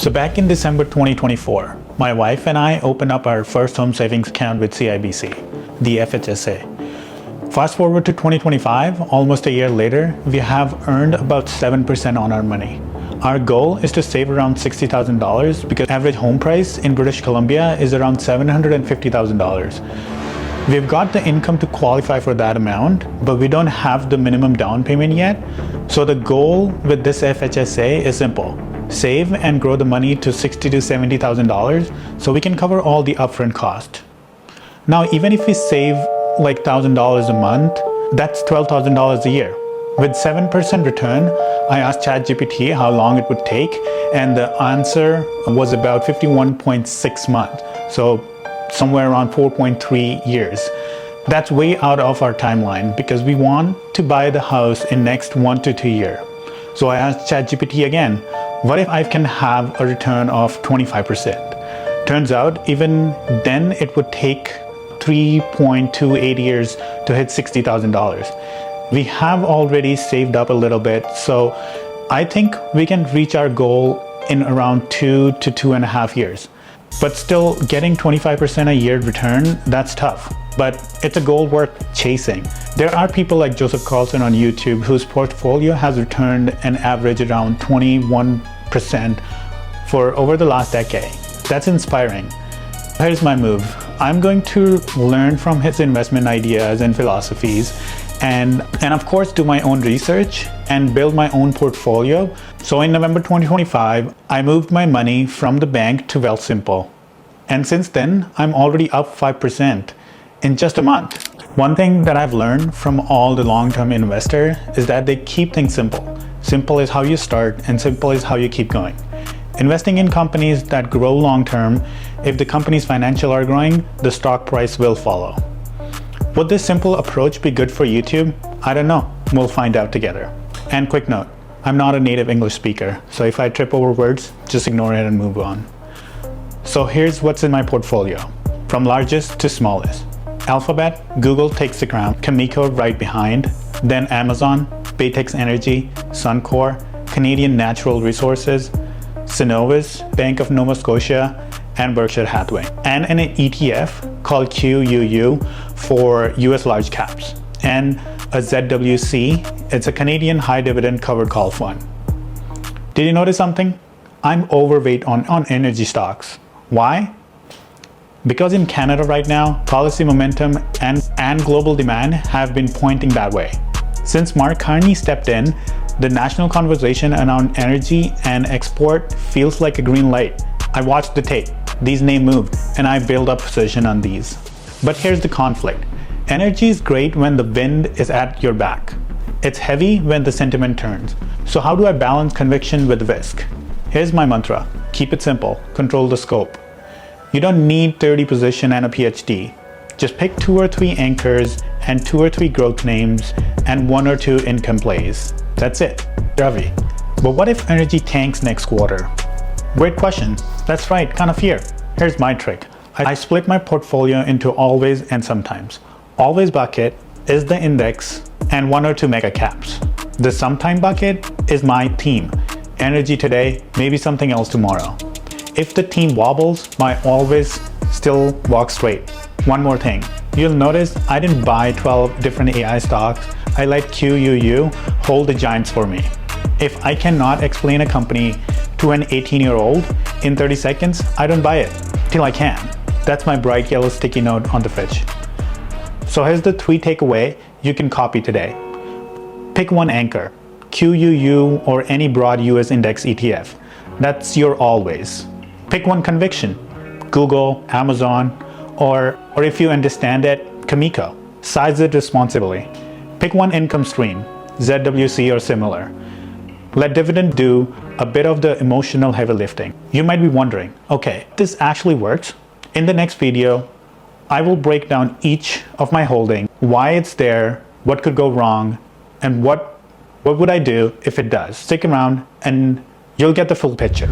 So back in December 2024, my wife and I opened up our first home savings account with CIBC, the FHSA. Fast forward to 2025, almost a year later, we have earned about 7% on our money. Our goal is to save around $60,000 because average home price in British Columbia is around $750,000. We've got the income to qualify for that amount, but we don't have the minimum down payment yet. So the goal with this FHSA is simple. Save and grow the money to $60,000 to $70,000 so we can cover all the upfront cost. Now, even if we save like $1,000 a month, that's $12,000 a year. With 7% return, I asked ChatGPT how long it would take, and the answer was about 51.6 months. So somewhere around 4.3 years. That's way out of our timeline because we want to buy the house in next 1 to 2 years. So I asked ChatGPT again, what if I can have a return of 25%? Turns out even then it would take 3.28 years to hit $60,000. We have already saved up a little bit, so I think we can reach our goal in around 2 to 2.5 years. But still, getting 25% a year return, that's tough. But it's a goal worth chasing. There are people like Joseph Carlson on YouTube whose portfolio has returned an average around 21% for over the last decade. That's inspiring. Here's my move. I'm going to learn from his investment ideas and philosophies and of course do my own research and build my own portfolio. So in November 2025, I moved my money from the bank to Wealthsimple. And since then, I'm already up 5% in just a month. One thing that I've learned from all the long-term investors is that they keep things simple. Simple is how you start and simple is how you keep going. Investing in companies that grow long-term, if the company's financials are growing, the stock price will follow. Would this simple approach be good for YouTube? I don't know. We'll find out together. And quick note, I'm not a native English speaker, so if I trip over words, just ignore it and move on. So here's what's in my portfolio, from largest to smallest. Alphabet, Google takes the crown, Cameco right behind, then Amazon, Baytex Energy, Suncor, Canadian Natural Resources, Cenovus, Bank of Nova Scotia, and Berkshire Hathaway, and an ETF called QUU for US large caps, and a ZWC, it's a Canadian high dividend covered call fund. Did you notice something? I'm overweight on energy stocks. Why? Because in Canada right now, policy momentum and global demand have been pointing that way. Since Mark Carney stepped in, the national conversation around energy and export feels like a green light. I watched the tape. These names moved, and I built up position on these. But here's the conflict. Energy is great when the wind is at your back. It's heavy when the sentiment turns. So how do I balance conviction with risk? Here's my mantra. Keep it simple. Control the scope. You don't need 30 positions and a PhD. Just pick 2 or 3 anchors and 2 or 3 growth names and 1 or 2 income plays. That's it. Ravi. But what if energy tanks next quarter? Great question. That's right, kind of fear. Here's my trick. I split my portfolio into always and sometimes. Always bucket is the index and 1 or 2 mega caps. The sometime bucket is my theme. Energy today, maybe something else tomorrow. If the theme wobbles, my always still walks straight. One more thing. You'll notice I didn't buy 12 different AI stocks. I let QUU hold the giants for me. If I cannot explain a company to an 18-year-old in 30 seconds, I don't buy it till I can. That's my bright yellow sticky note on the fridge. So here's the 3 takeaway you can copy today. Pick one anchor, QUU or any broad US index ETF. That's your always. Pick one conviction, Google, Amazon, or if you understand it, Cameco. Size it responsibly. Pick one income stream, ZWC or similar. Let dividend do a bit of the emotional heavy lifting. You might be wondering, okay, this actually works. In the next video, I will break down each of my holdings, why it's there, what could go wrong, and what would I do if it does. Stick around and you'll get the full picture.